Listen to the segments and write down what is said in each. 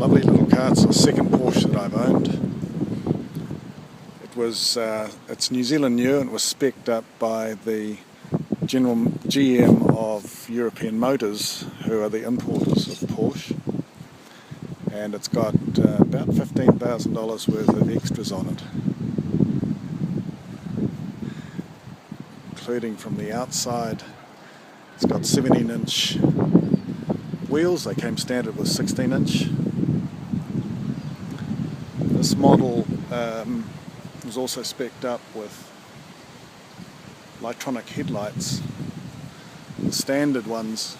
Lovely little car. It's the second Porsche that I've owned. It's New Zealand new, and it was specced up by the General GM of European Motors, who are the importers of Porsche, and it's got about $15,000 worth of extras on it, including from the outside. It's got 17-inch wheels. They came standard with 16-inch. This model was also specced up with electronic headlights. The standard ones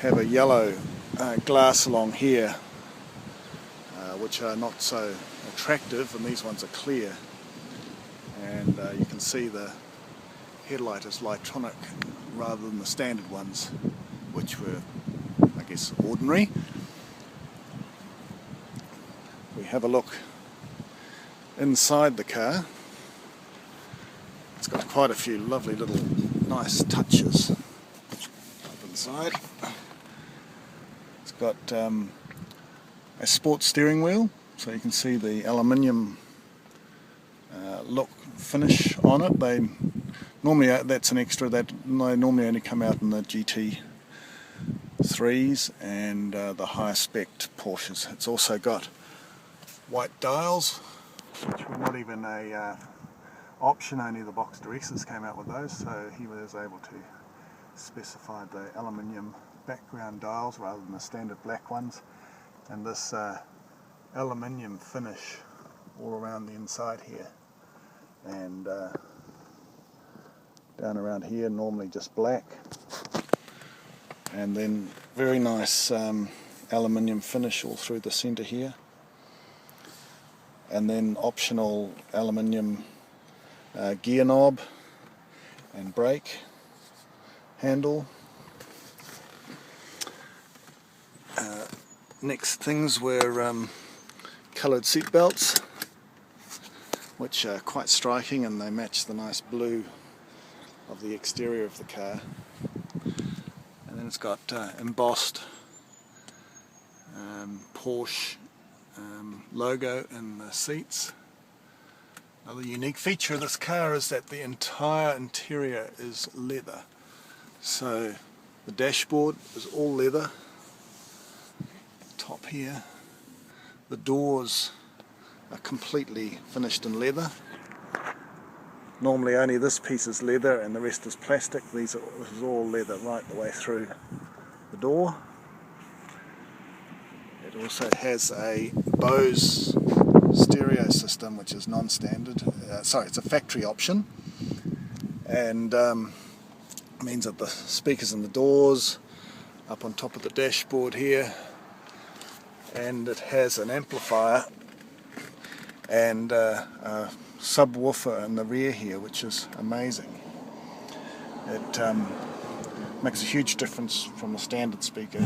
have a yellow glass along here, which are not so attractive, and these ones are clear, and you can see the headlight is electronic rather than the standard ones, which were, I guess, ordinary. We have a look inside the car. It's got quite a few lovely little nice touches up inside. It's got a sports steering wheel, so you can see the aluminium look finish on it. They normally, that's an extra that they normally only come out in the GT3s and the higher spec Porsches. It's also got white dials, which were not even a option, only the Boxster S's came out with those, so he was able to specify the aluminium background dials rather than the standard black ones, and this aluminium finish all around the inside here, and down around here normally just black, and then very nice aluminium finish all through the centre here, and then optional aluminium gear knob and brake handle. Next things were coloured seat belts, which are quite striking, and they match the nice blue of the exterior of the car. And then it's got embossed Porsche logo in the seats. Another unique feature of this car is that the entire interior is leather. So the dashboard is all leather. Top here. The doors are completely finished in leather. Normally only this piece is leather and the rest is plastic. This is all leather right the way through the door. It also has a Bose stereo system, which is non-standard. Sorry, it's a factory option, and means that the speakers in the doors, up on top of the dashboard here, and it has an amplifier and a subwoofer in the rear here, which is amazing. It makes a huge difference from the standard speaker.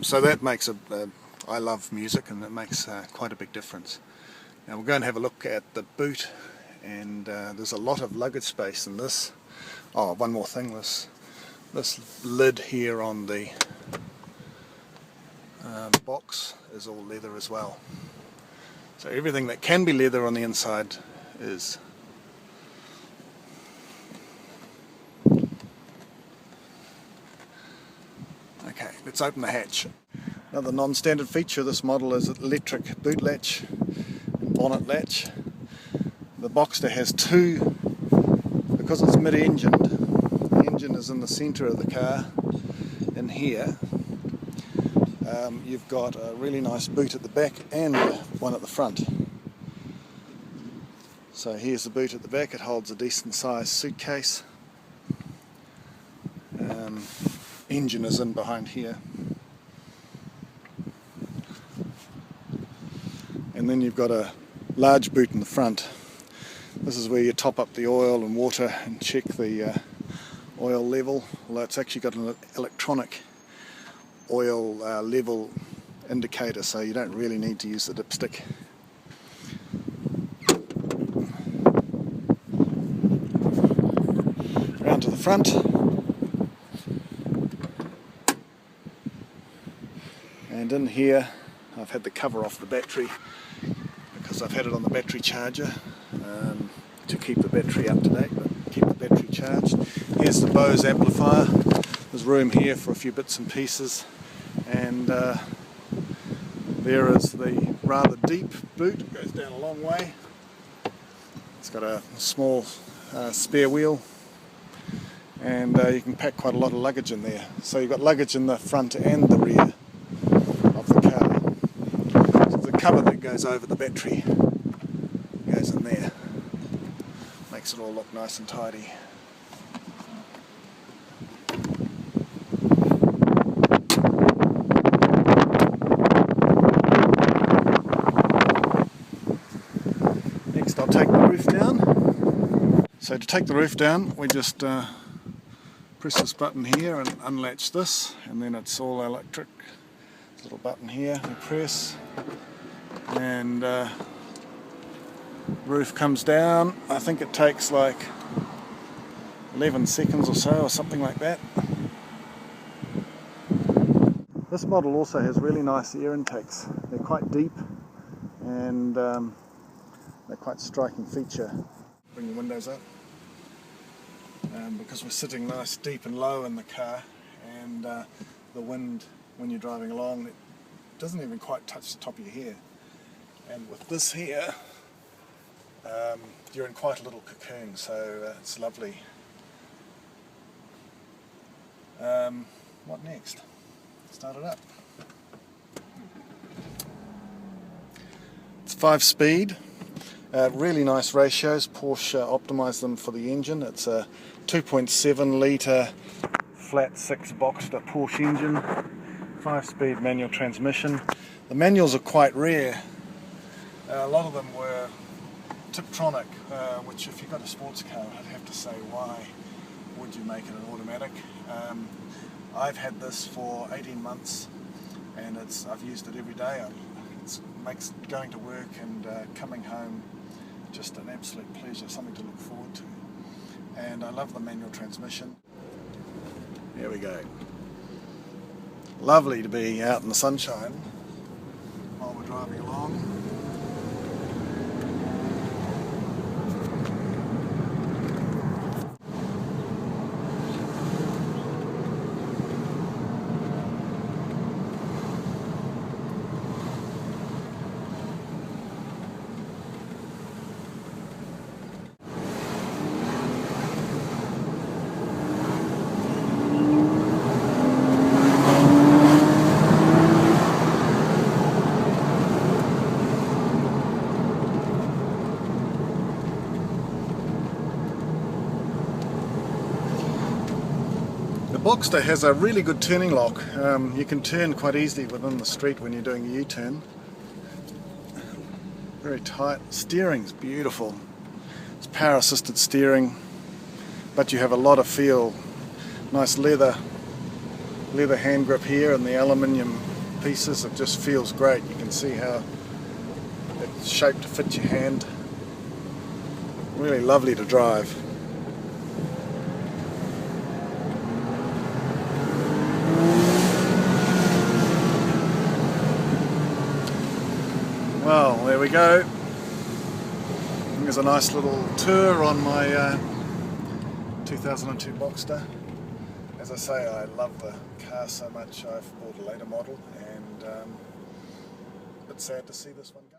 So that makes I love music, and it makes quite a big difference. Now we're going to have a look at the boot, and there's a lot of luggage space in this. Oh, one more thing, this lid here on the box is all leather as well. So everything that can be leather on the inside is. Okay, let's open the hatch. Another non-standard feature of this model is electric boot latch and bonnet latch. The Boxster has two, because it's mid-engined. The engine is in the centre of the car, in here. You've got a really nice boot at the back and one at the front. So here's the boot at the back. It holds a decent sized suitcase. Engine is in behind here. And then you've got a large boot in the front. This is where you top up the oil and water and check the oil level, although it's actually got an electronic oil level indicator, so you don't really need to use the dipstick. Round to the front. And in here I've had the cover off the battery because I've had it on the battery charger to keep the battery up to date, but keep the battery charged. Here's the Bose amplifier. There's room here for a few bits and pieces, and there is the rather deep boot. It goes down a long way. It's got a small spare wheel, and you can pack quite a lot of luggage in there. So you've got luggage in the front and the rear of the car. So the cover that goes over the battery goes in there. Makes it all look nice and tidy. Next I'll take the roof down. So to take the roof down, we just press this button here and unlatch this, and then it's all electric. Little button here we press, and roof comes down. I think it takes like 11 seconds or so, or something like that. This model also has really nice air intakes. They're quite deep, and they're quite a striking feature. Bring the windows up, because we're sitting nice deep and low in the car, and the wind when you're driving along, it doesn't even quite touch the top of your hair. And with this here, you're in quite a little cocoon, so it's lovely. What next? Start it up. It's 5-speed, really nice ratios. Porsche optimised them for the engine. It's a 2.7 litre flat 6 Boxster Porsche engine, 5-speed manual transmission. The manuals are quite rare. A lot of them were Tiptronic, which if you've got a sports car, I'd have to say, why would you make it an automatic? I've had this for 18 months, and I've used it every day. It makes going to work and coming home just an absolute pleasure, something to look forward to. And I love the manual transmission. There we go. Lovely to be out in the sunshine while we're driving along. The Boxster has a really good turning lock. You can turn quite easily within the street when you're doing a U-turn. Very tight. Steering's beautiful. It's power assisted steering, but you have a lot of feel. Nice leather hand grip here, and the aluminium pieces. It just feels great. You can see how it's shaped to fit your hand. Really lovely to drive. Well, there we go. Here's a nice little tour on my 2002 Boxster. As I say, I love the car so much I've bought a later model, and a bit sad to see this one go.